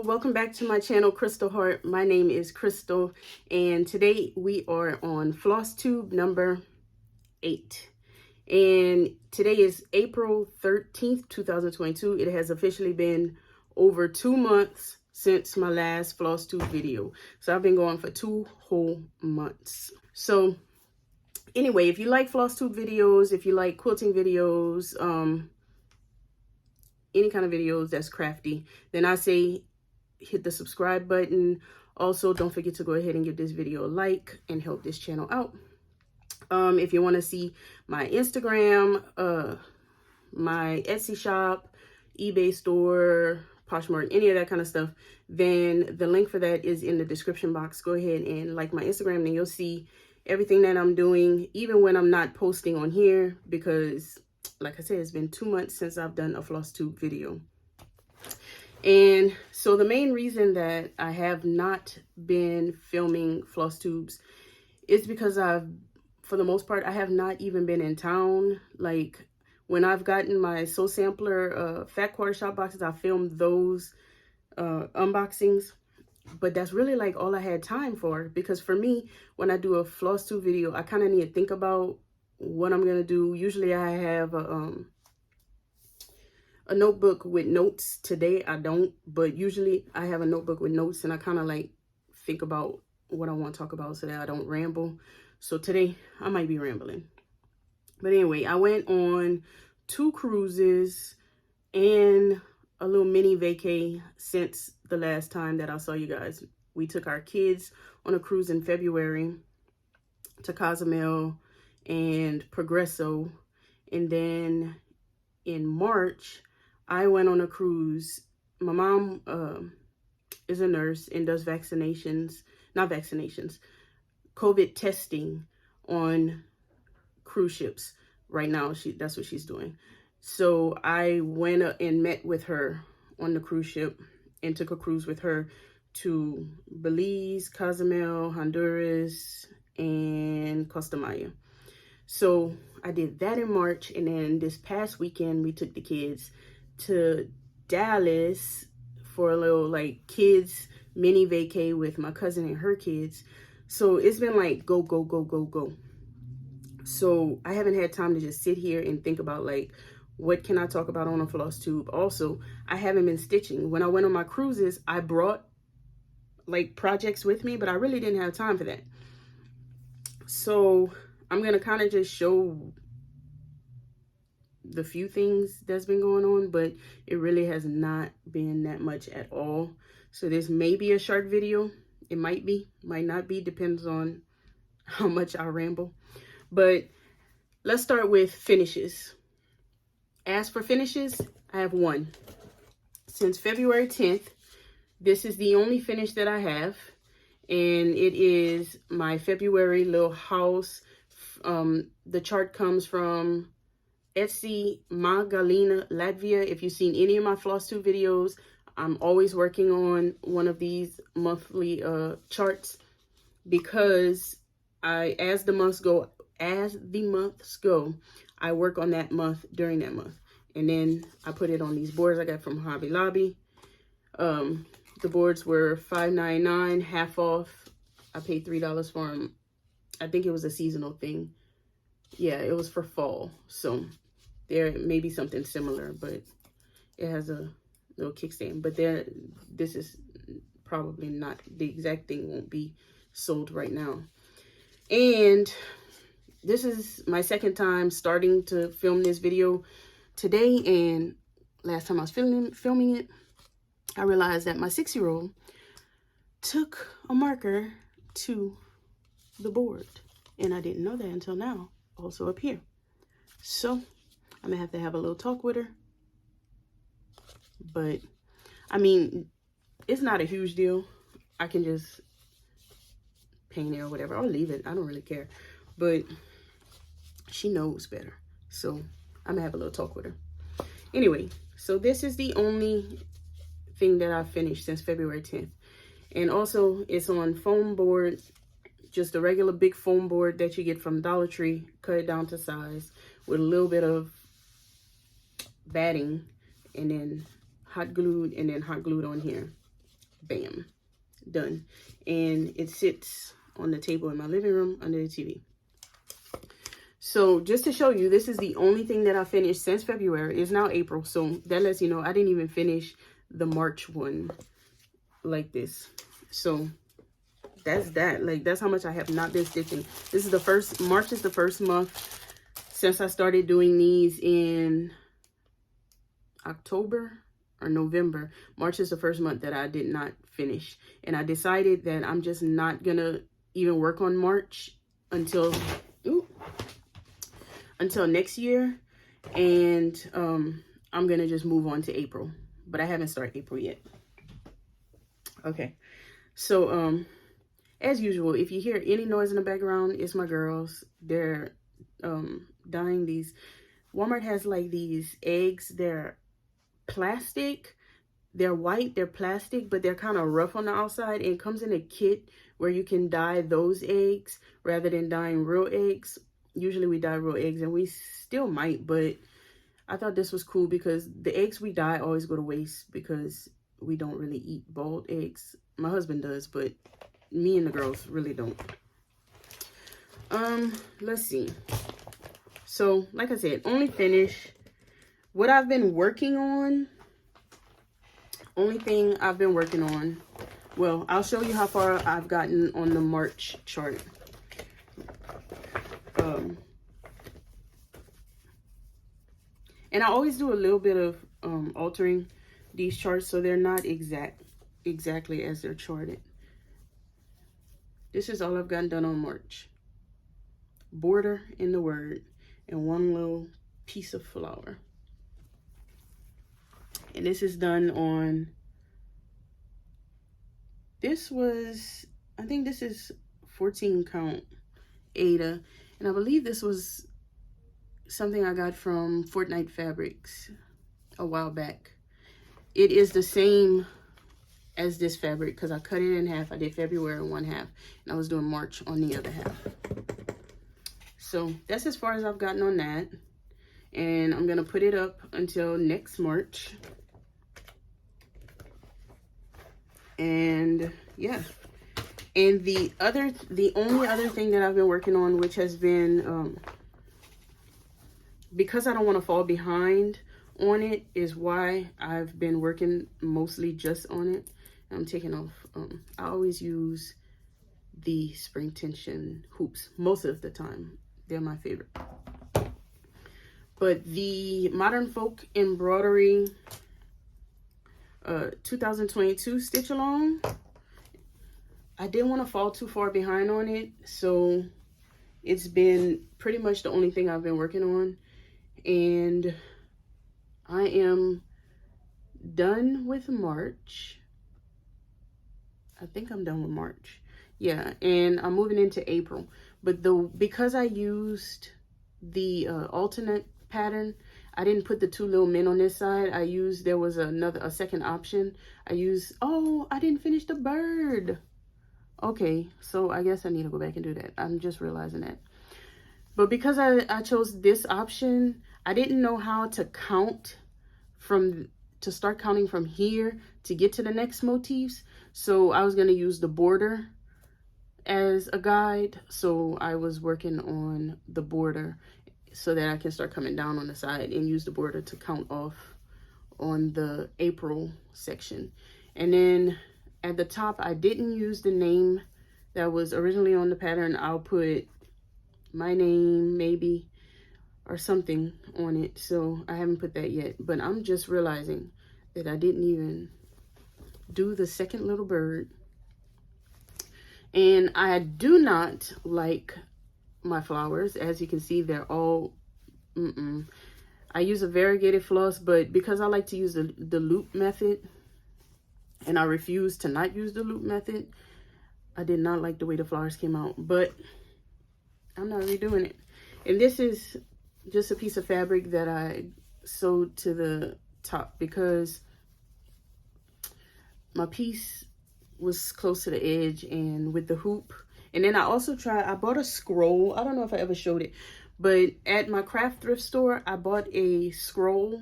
welcome back to my channel, Crystal Heart. My name is Crystal, and today we are on Flosstube number 8. And today is April 13th, 2022. It has officially been over 2 months since my last Flosstube video. So I've been going for 2 whole months. So anyway, if you like Flosstube videos, if you like quilting videos, any kind of videos that's crafty, then I say hit the subscribe button. Also, don't forget to go ahead and give this video a like and help this channel out. If you want to see my Instagram, my Etsy shop, eBay store, Poshmark, any of that kind of stuff, then the link for that is in the description box. Go ahead and like my Instagram, and you'll see everything that I'm doing, even when I'm not posting on here, because like I said, it's been 2 months since I've done a Flosstube video. And so the main reason that I have not been filming Flosstubes is because for the most part, I have not even been in town. Like when I've gotten my Soul Sampler Fat Quarter Shop boxes, I filmed those unboxings. But that's really like all I had time for, because for me, when I do a Flosstube video, I kind of need to think about what I'm gonna do. Usually I have a notebook with notes. Today I don't, but usually I have a notebook with notes, and I kind of like think about what I want to talk about so that I don't ramble. So today I might be rambling. But anyway, I went on 2 cruises and a little mini vacay since the last time that I saw you guys. We took our kids on a cruise in February to Cozumel and Progresso, and then in March I went on a cruise. My mom is a nurse and does COVID testing on cruise ships. Right now that's what she's doing. So I went and met with her on the cruise ship and took a cruise with her to Belize, Cozumel, Honduras, and Costa Maya. So I did that in March, and then this past weekend we took the kids to Dallas for a little like kids mini vacay with my cousin and her kids. So it's been like go, go, go, go, go. So I haven't had time to just sit here and think about like, what can I talk about on a Flosstube? Also, I haven't been stitching. When I went on my cruises, I brought like projects with me, but I really didn't have time for that. So I'm going to kind of just show the few things that's been going on, but it really has not been that much at all. So this may be a short video. It might be, might not be, depends on how much I ramble. But let's start with finishes. As for finishes, I have 1. Since February 10th, this is the only finish that I have, and it is my February little house. The chart comes from Etsy, Galina, Latvia. If you've seen any of my Flosstube videos, I'm always working on one of these monthly charts, because as the months go, I work on that month during that month. And then I put it on these boards I got from Hobby Lobby. The boards were $5.99, half off. I paid $3 for them. I think it was a seasonal thing. Yeah, it was for fall. So there may be something similar, but it has a little kickstand. But this is probably not the exact thing, won't be sold right now. And this is my second time starting to film this video today, and last time I was filming it, I realized that my 6-year-old took a marker to the board, and I didn't know that until now, also up here. So I'm gonna have to have a little talk with her, but I mean, it's not a huge deal. I can just paint it or whatever, or leave it, I don't really care, but she knows better. So I'm gonna have a little talk with her. Anyway, so this is the only thing that I've finished since February 10th. And also it's on foam board, just a regular big foam board that you get from Dollar Tree, cut it down to size with a little bit of batting, and then hot glued on here. Bam, done. And it sits on the table in my living room under the TV. So just to show you, this is the only thing that I finished since February. It's now April, so that lets you know I didn't even finish the March one like this. So that's that. Like, that's how much I have not been stitching. This is the first, March is the first month since I started doing these in October or November. March is the first month that I did not finish. And I decided that I'm just not gonna even work on March until next year. And I'm gonna just move on to April. But I haven't started April yet. Okay. So as usual, if you hear any noise in the background, it's my girls. They're dyeing these. Walmart has like these eggs. They're plastic. They're white, they're plastic, but they're kind of rough on the outside. And it comes in a kit where you can dye those eggs rather than dyeing real eggs. Usually we dye real eggs, and we still might, but I thought this was cool because the eggs we dye always go to waste because we don't really eat boiled eggs. My husband does, but me and the girls really don't. Let's see. So, like I said, only finish what I've been working on. Only thing I've been working on, well, I'll show you how far I've gotten on the March chart. And I always do a little bit of altering these charts so they're not exactly as they're charted. This is all I've gotten done on March. Border in the word and one little piece of flower. And this is done on, this was, I think this is 14 count Ada. And I believe this was something I got from Fortnite Fabrics a while back. It is the same as this fabric because I cut it in half. I did February in one half and I was doing March on the other half. So that's as far as I've gotten on that. And I'm gonna put it up until next March. And yeah. And the only other thing that I've been working on, which has been because I don't want to fall behind on it, is why I've been working mostly just on it. I'm taking off, I always use the spring tension hoops most of the time. They're my favorite. But the Modern Folk Embroidery 2022 stitch along, I didn't want to fall too far behind on it, so it's been pretty much the only thing I've been working on. And I am done with March. I think I'm done with March. Yeah, and I'm moving into April. But because I used the alternate pattern, I didn't put the two little men on this side. There was a second option. Oh, I didn't finish the bird. Okay, so I guess I need to go back and do that. I'm just realizing that. But because I chose this option, I didn't know how to start counting from here to get to the next motifs. So I was going to use the border as a guide. So I was working on the border so that I can start coming down on the side and use the border to count off on the April section. And then at the top, I didn't use the name that was originally on the pattern. I'll put my name maybe or something on it. So I haven't put that yet, but I'm just realizing that I didn't even do the second little bird. And I do not like my flowers. As you can see, they're all I use a variegated floss, but because I like to use the loop method and I refuse to not use the loop method, I did not like the way the flowers came out, but I'm not redoing it. And this is just a piece of fabric that I sewed to the top because my piece was close to the edge and with the hoop. And then I also I bought a scroll. I don't know if I ever showed it, but at my craft thrift store, I bought a scroll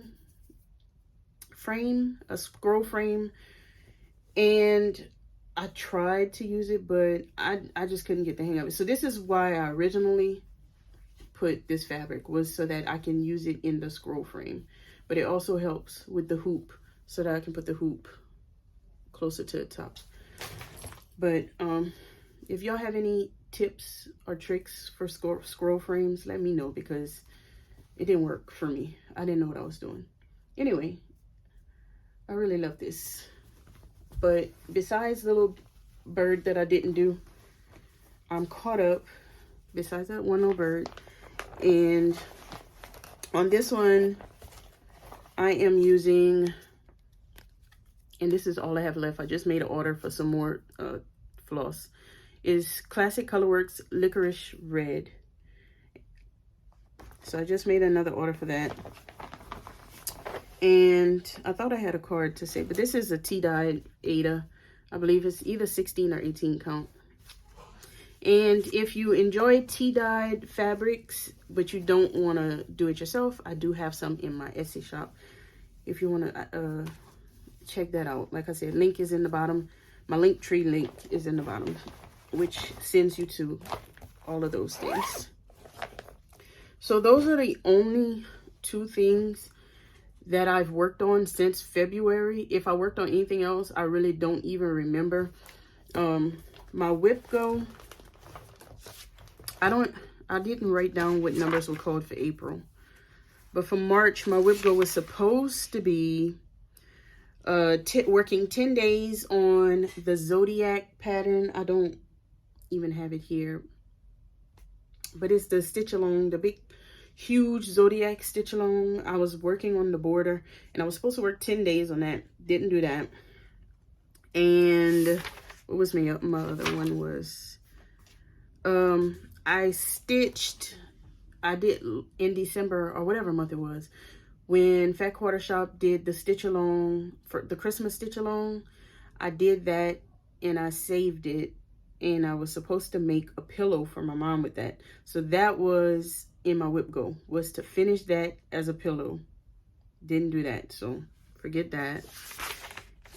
frame, And I tried to use it, but I just couldn't get the hang of it. So this is why I originally put this fabric, was so that I can use it in the scroll frame. But it also helps with the hoop, so that I can put the hoop closer to the top. But if y'all have any tips or tricks for scroll frames, let me know, because it didn't work for me. I didn't know what I was doing. Anyway, I really love this. But besides the little bird that I didn't do, I'm caught up. Besides that one little bird. And on this one, I am using, and this is all I have left. I just made an order for some more floss. Is Classic Colorworks Licorice Red. So I just made another order for that. And I thought I had a card to say, but this is a tea-dyed Ada. I believe it's either 16 or 18 count. And if you enjoy tea-dyed fabrics, but you don't want to do it yourself, I do have some in my Etsy shop. If you want to check that out. Like I said, link is in the bottom. My Linktree link is in the bottom, which sends you to all of those things. So those are the only two things that I've worked on since February. If I worked on anything else, I really don't even remember. My whip go, I didn't write down what numbers were called for April. But for March, my whip go was supposed to be working 10 days on the Zodiac pattern. I don't even have it here. But it's the stitch along, the big, huge Zodiac stitch along. I was working on the border, and I was supposed to work 10 days on that. Didn't do that. And what was my other one was, I did in December or whatever month it was, when Fat Quarter Shop did the stitch along for the Christmas stitch along. I did that and I saved it, and I was supposed to make a pillow for my mom with that. So that was in my whip go, was to finish that as a pillow. Didn't do that, so forget that.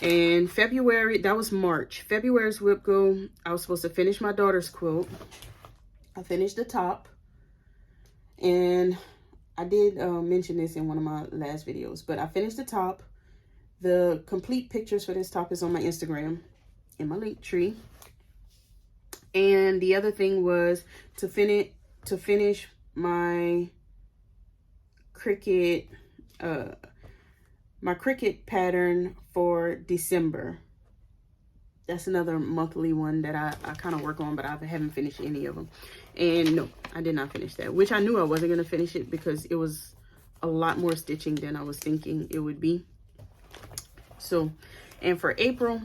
And February, that was March. February's whip go, I was supposed to finish my daughter's quilt. I finished the top, and I did mention this in one of my last videos, but I finished the top. The complete pictures for this top is on my Instagram in my Linktree. And the other thing was to finish my cricket pattern for December. That's another monthly one that I kind of work on, but I haven't finished any of them. And no, I did not finish that, which I knew I wasn't going to finish it because it was a lot more stitching than I was thinking it would be. So, and for April,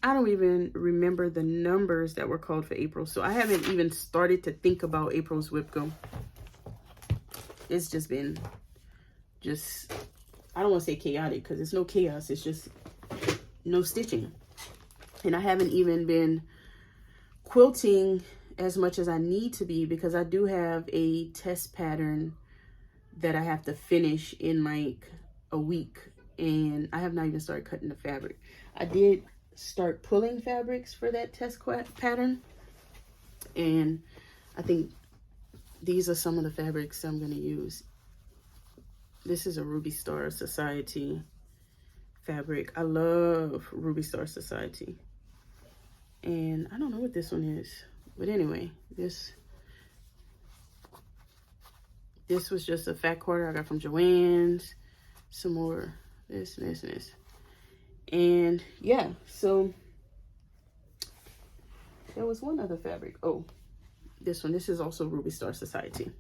I don't even remember the numbers that were called for April. So I haven't even started to think about April's whip go. It's just been I don't want to say chaotic, because it's no chaos. It's just no stitching. And I haven't even been quilting as much as I need to be, because I do have a test pattern that I have to finish in like a week. And I have not even started cutting the fabric. I did start pulling fabrics for that test pattern. And I think these are some of the fabrics I'm going to use. This is a Ruby Star Society fabric. I love Ruby Star Society. And I don't know what this one is. But anyway, this was just a fat quarter I got from Joann's. Some more this. And yeah, so there was one other fabric. Oh, this one. This is also Ruby Star Society.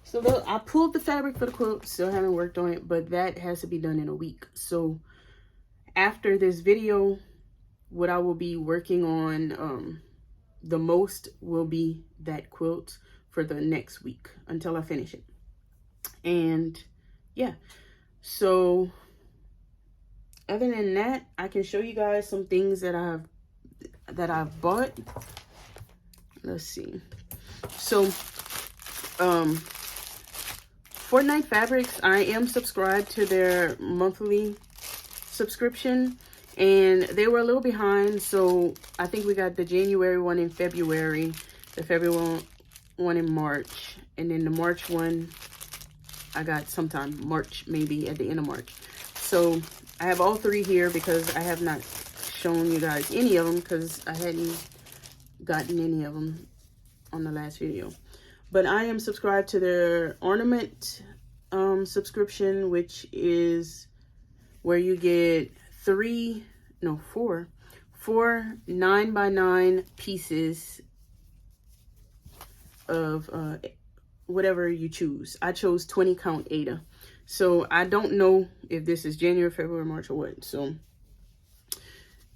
So I pulled the fabric for the quilt. Still haven't worked on it, but that has to be done in a week. So after this video, what I will be working on the most will be that quilt for the next week until I finish it. And yeah, so other than that, I can show you guys some things that I've bought. Let's see. So Fortnite Fabrics, I am subscribed to their monthly subscription, And they were a little behind, so I think we got the January one in February, the February one in March, and then the March one I got sometime March, maybe at the end of March. So I have all three here because I have not shown you guys any of them because I hadn't gotten any of them on the last video. But I am subscribed to their ornament subscription, which is where you get four 9x9 pieces of whatever you choose. I chose 20 count Ada. So I don't know if this is January, February, March, or what. So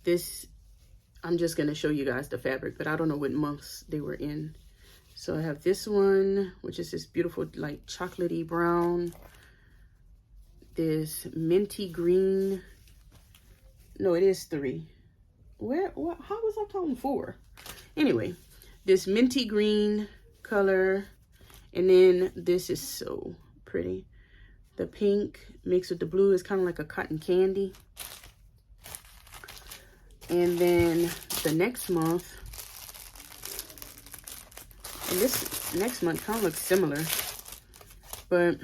this, I'm just going to show you guys the fabric, but I don't know what months they were in. So I have this one, which is this beautiful like chocolatey brown. This minty green. No, it is 3. What, how was I counting 4? Anyway, this minty green color. And then this is so pretty. The pink mixed with the blue is kind of like a cotton candy. And then the next month, and this next month kind of looks similar, but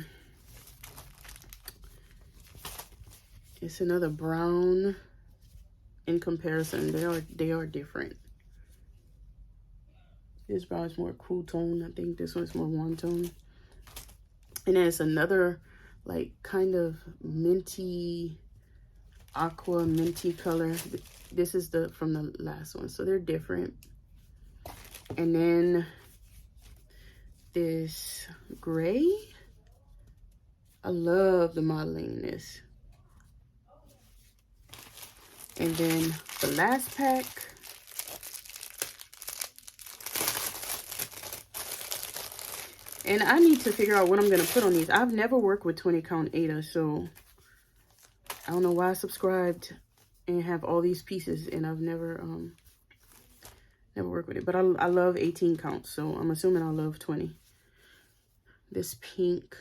it's another brown in comparison. They are different. This brown is more cool tone. I think this one's more warm tone. And then it's another like kind of minty, aqua minty color. This is the from the last one, so they're different. And then this gray. I love the modeling in this. And then the last pack. And I need to figure out what I'm going to put on these. I've never worked with 20 count Ada, so I don't know why I subscribed and have all these pieces, and I've never worked with it. But I love 18 count, so I'm assuming I love 20. This pink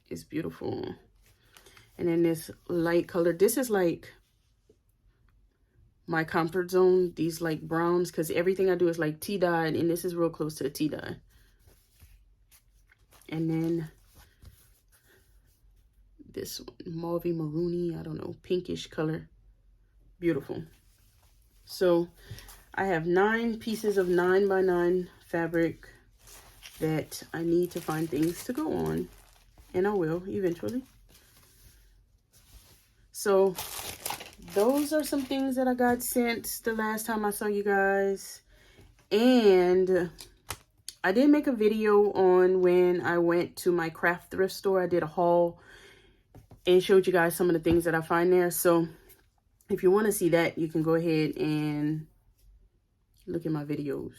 is beautiful. And then this light color. This is like my comfort zone, these like browns, because everything I do is like tea-dyed, and this is real close to the tea-dye. And then this one, mauvey maroony, I don't know, pinkish color. Beautiful. So I have 9 pieces of 9x9 fabric that I need to find things to go on, and I will eventually. So those are some things that I got since the last time I saw you guys. And I did make a video on when I went to my craft thrift store. I did a haul and showed you guys some of the things that I find there. So if you want to see that, you can go ahead and look at my videos.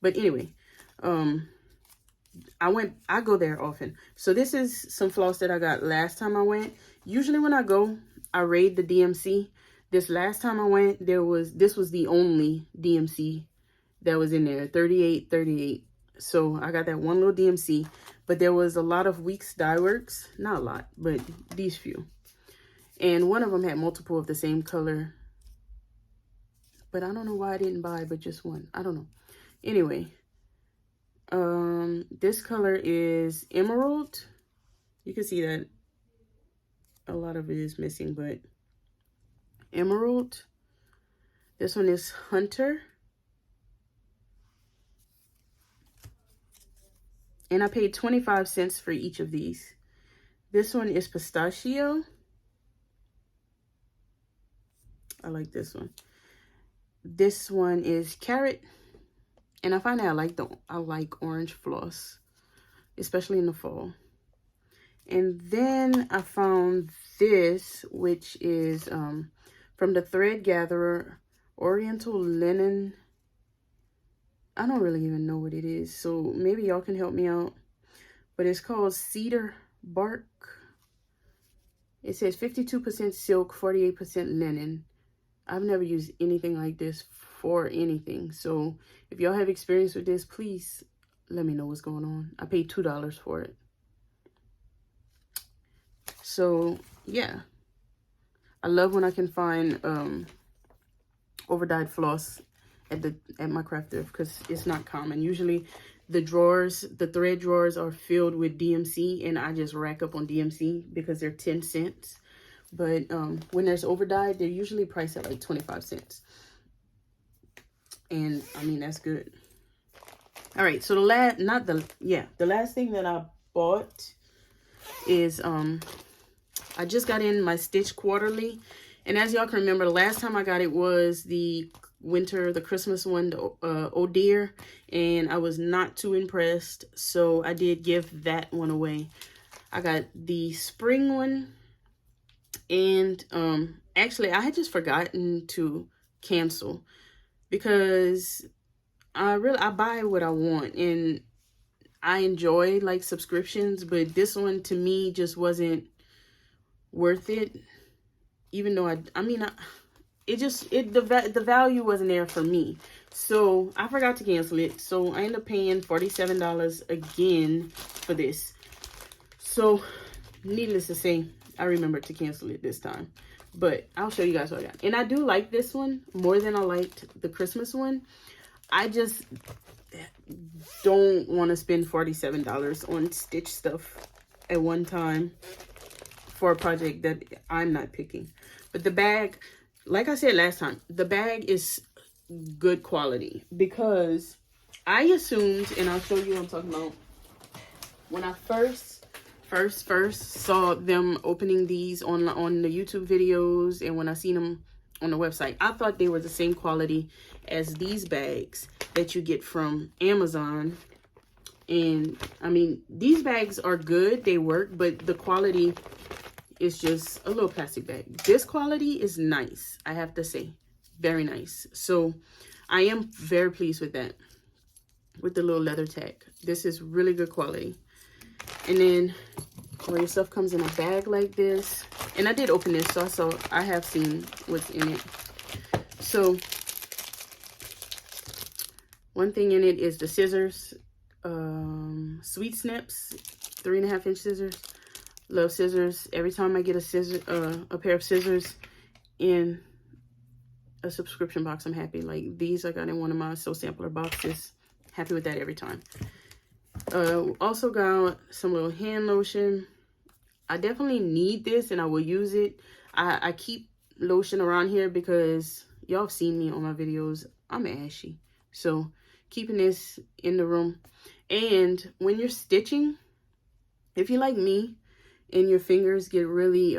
But anyway, I go there often. So this is some floss that I got last time I went. Usually when I go, I raid the DMC. This last time I went, this was the only DMC that was in there, 3838. So I got that one little DMC, but there was a lot of Weeks Dye Works. Not a lot, but these few. And one of them had multiple of the same color, but I don't know why I didn't buy but just one. I don't know. Anyway, this color is Emerald. You can see that a lot of it is missing, but Emerald. This one is Hunter. And I paid 25 cents for each of these. This one is Pistachio. I like this one. This one is Carrot. And I find that I like orange floss, especially in the fall. And then I found this, which is from the Thread Gatherer, Oriental Linen. I don't really even know what it is, so maybe y'all can help me out. But it's called Cedar Bark. It says 52% silk, 48% linen. I've never used anything like this for anything. So if y'all have experience with this, please let me know what's going on. I paid $2 for it. So yeah, I love when I can find over-dyed floss at my craft thrift, because it's not common. Usually the drawers, the thread drawers, are filled with DMC, and I just rack up on DMC because they're 10 cents. But when there's over-dyed, they're usually priced at like 25 cents. And I mean, that's good. All right, so the last thing that I bought is I just got in my Stitch Quarterly, and as y'all can remember, the last time I got it was the Christmas one, the Oh Dear, and I was not too impressed, so I did give that one away. I got the spring one, and actually I had just forgotten to cancel, because I buy what I want, and I enjoy like subscriptions, but this one to me just wasn't worth it. Even though the value wasn't there for me, so I forgot to cancel it. So I ended up paying $47 again for this. So needless to say, I remembered to cancel it this time. But I'll show you guys what I got. And I do like this one more than I liked the Christmas one. I just don't want to spend $47 on Stitch stuff at one time for a project that I'm not picking. But the bag, like I said last time, the bag is good quality, because I assumed, and I'll show you what I'm talking about, when I first saw them opening these on the YouTube videos, and when I seen them on the website, I thought they were the same quality as these bags that you get from Amazon. And I mean, these bags are good, they work, but the quality is just a little plastic bag. This quality is nice, I have to say, very nice. So I am very pleased with that, with the little leather tag. This is really good quality. And then where your stuff comes in a bag like this, and I did open this, so I have seen what's in it. So one thing in it is the scissors, Sweet Snips 3.5-inch scissors. Love scissors. Every time I get a pair of scissors in a subscription box, I'm happy. Like these I got in one of my Sew Sampler boxes. Happy with that every time. Also got some little hand lotion. I definitely need this, and I will use it. I keep lotion around here because y'all have seen me on my videos. I'm ashy, so keeping this in the room. And when you're stitching, if you're like me and your fingers get really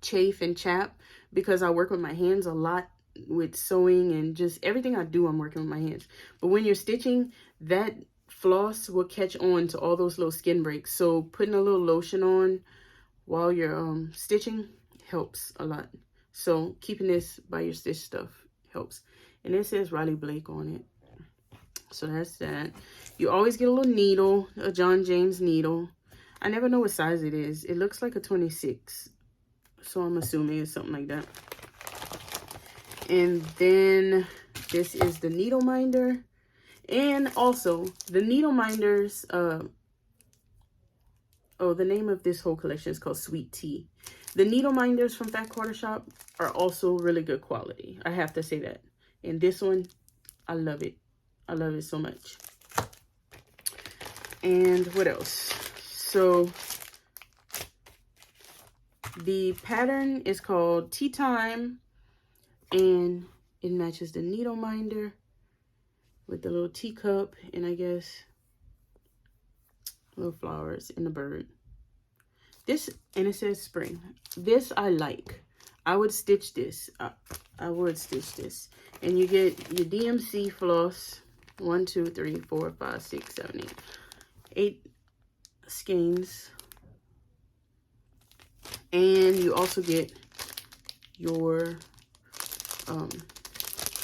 chafe and chap, because I work with my hands a lot with sewing, and just everything I do, I'm working with my hands. But when you're stitching, that floss will catch on to all those little skin breaks. So putting a little lotion on while you're stitching helps a lot. So keeping this by your stitch stuff helps. And it says Riley Blake on it. So that's that. You always get a little needle, a John James needle. I never know what size it is. It looks like a 26. So I'm assuming it's something like that. And then this is the needle minder. And also the needle minders, the name of this whole collection is called Sweet Tea. The needle minders from Fat Quarter Shop are also really good quality. I have to say that. And this one, I love it. I love it so much. And what else? So the pattern is called Tea Time, and it matches the needle minder with the little teacup, and I guess little flowers and the bird. This, and it says spring. This I like. I would stitch this. I would stitch this. And you get your DMC floss. 1, 2, 3, 4, 5, 6, 7, 8. 8 skeins. And you also get your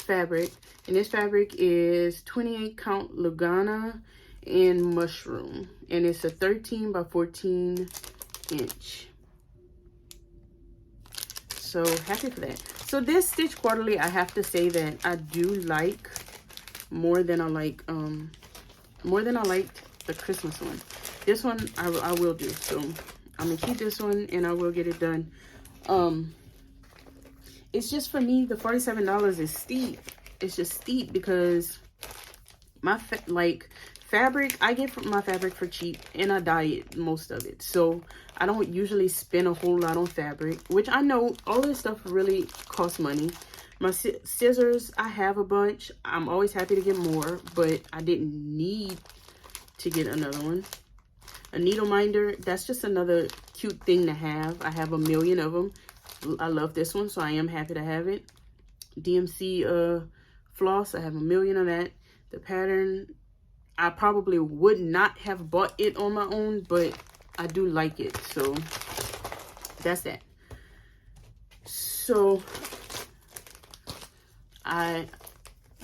fabric. And this fabric is 28 count Lugana and mushroom. And it's a 13 by 14 inch. So happy for that. So this Stitch Quarterly, I have to say that I do like more than I like the Christmas one. This one I will do. So I'm gonna keep this one, and I will get it done It's just, for me, the $47 is steep. It's just steep because my fabric, I get my fabric for cheap, and I dye it, most of it. So I don't usually spend a whole lot on fabric, which I know all this stuff really costs money. My scissors, I have a bunch. I'm always happy to get more, but I didn't need to get another one. A needle minder, that's just another cute thing to have. I have a million of them. I love this one, so I am happy to have it. DMC floss, I have a million of that. The pattern, I probably would not have bought it on my own, but I do like it, so that's that. So I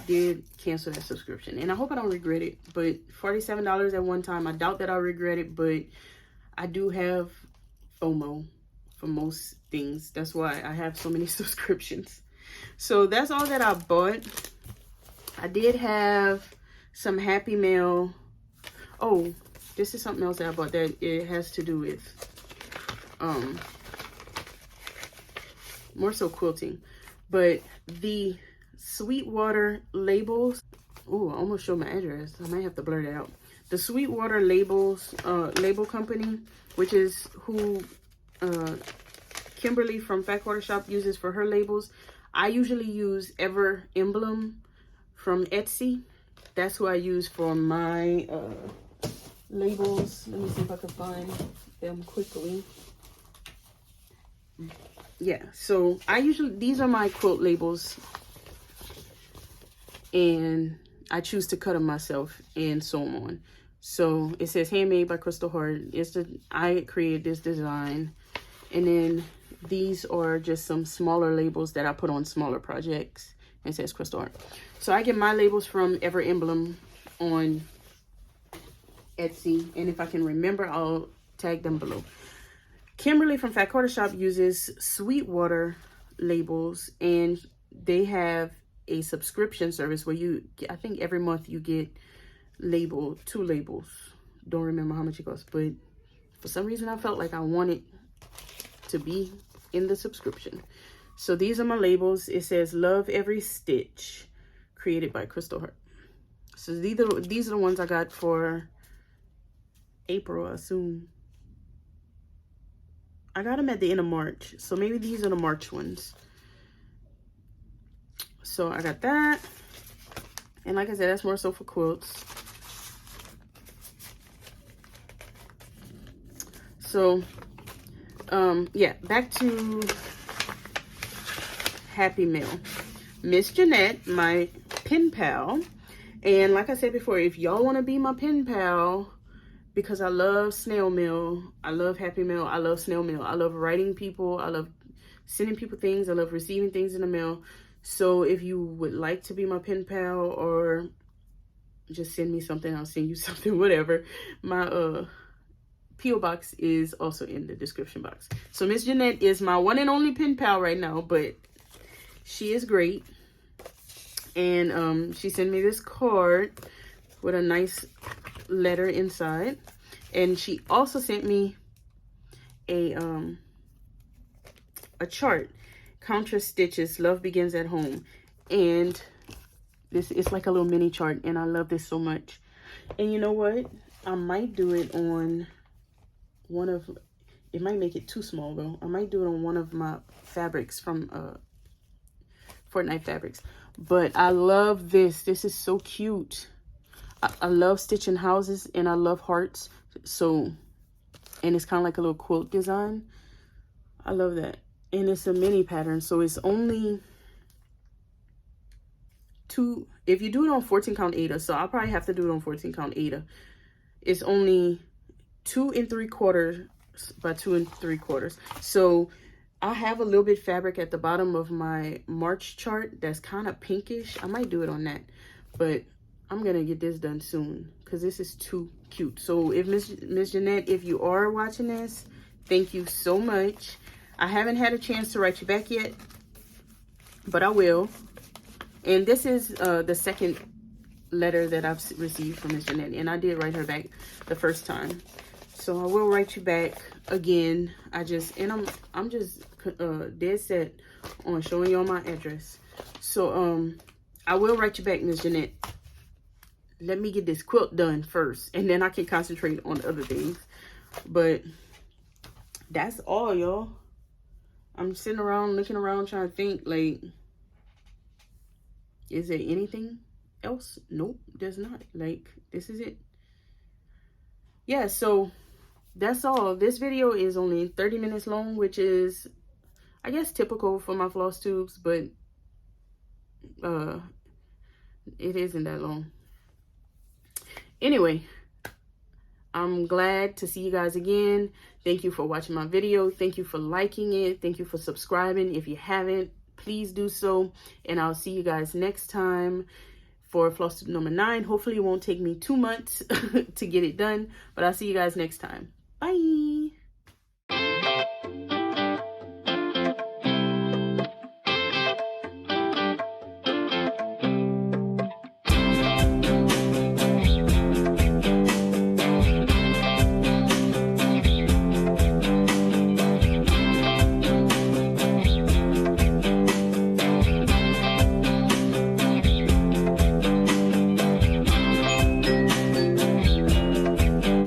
did cancel that subscription, and I hope I don't regret it. But $47 at one time, I doubt that I'll regret it, but I do have FOMO for most things. That's why I have so many subscriptions. So that's all that I bought. I did have some Happy Mail. Oh, this is something else that I bought that it has to do with more so quilting, but the Sweetwater labels. Oh, I almost showed my address. I might have to blur that out. The Sweetwater labels label company, which is who Kimberly from Fat Quarter Shop uses for her labels. I usually use Ever Emblem from Etsy. That's who I use for my labels. Let me see if I can find them quickly. Yeah, so I usually, these are my quilt labels, and I choose to cut them myself and sew them on. So it says handmade by Crystal Heart. I created this design, and then these are just some smaller labels that I put on smaller projects, and it says Crystal Heart. So I get my labels from Ever Emblem on Etsy, and if I can remember, I'll tag them below. Kimberly from Fat Quarter Shop uses Sweetwater labels, and they have a subscription service where you, I think every month you get two labels. Don't remember how much it costs, but for some reason I felt like I wanted to be in the subscription. So these are my labels. It says Love Every Stitch, created by Crystal Heart. So these are the ones I got for April, I assume. I got them at the end of March, so maybe these are the March ones. So I got that, and like I said, that's more so for quilts. So yeah, back to Happy Mail. Miss Jeanette, my pen pal, and like I said before, if y'all want to be my pen pal, because I love snail mail, I love Happy Mail, I love snail mail, I love writing people, I love sending people things, I love receiving things in the mail. So if you would like to be my pen pal, or just send me something, I'll send you something, whatever. My P.O. box is also in the description box. So Miss Jeanette is my one and only pen pal right now, but she is great. And she sent me this card with a nice letter inside, and she also sent me a chart. Counter stitches, love begins at home. And this is like a little mini chart, and I love this so much. And you know what, I might do it on one of, it might make it too small though, I might do it on one of my fabrics from Fortnite Fabrics. But I love this. This is so cute. I love stitching houses, and I love hearts. So, and it's kind of like a little quilt design. I love that. And it's a mini pattern, so it's only two. If you do it on 14 count Aida, so I'll probably have to do it on 14 count Aida. It's only 2 3/4 by 2 3/4. So I have a little bit fabric at the bottom of my March chart that's kind of pinkish. I might do it on that, but I'm gonna get this done soon because this is too cute. So if Miss Jeanette, if you are watching this, thank you so much. I haven't had a chance to write you back yet, but I will. And this is the second letter that I've received from Miss Jeanette, and I did write her back the first time. So I will write you back again. I'm just dead set on showing y'all my address. So I will write you back, Miss Jeanette. Let me get this quilt done first, and then I can concentrate on other things. But that's all, y'all. I'm sitting around looking around trying to think, like, is there anything else? Nope, there's not. Like, this is it. Yeah, so that's all. This video is only 30 minutes long, which is, I guess, typical for my floss tubes, but it isn't that long. Anyway, I'm glad to see you guys again. Thank you for watching my video. Thank you for liking it. Thank you for subscribing. If you haven't, please do so. And I'll see you guys next time for floss tube number 9. Hopefully it won't take me 2 months to get it done, but I'll see you guys next time. Bye.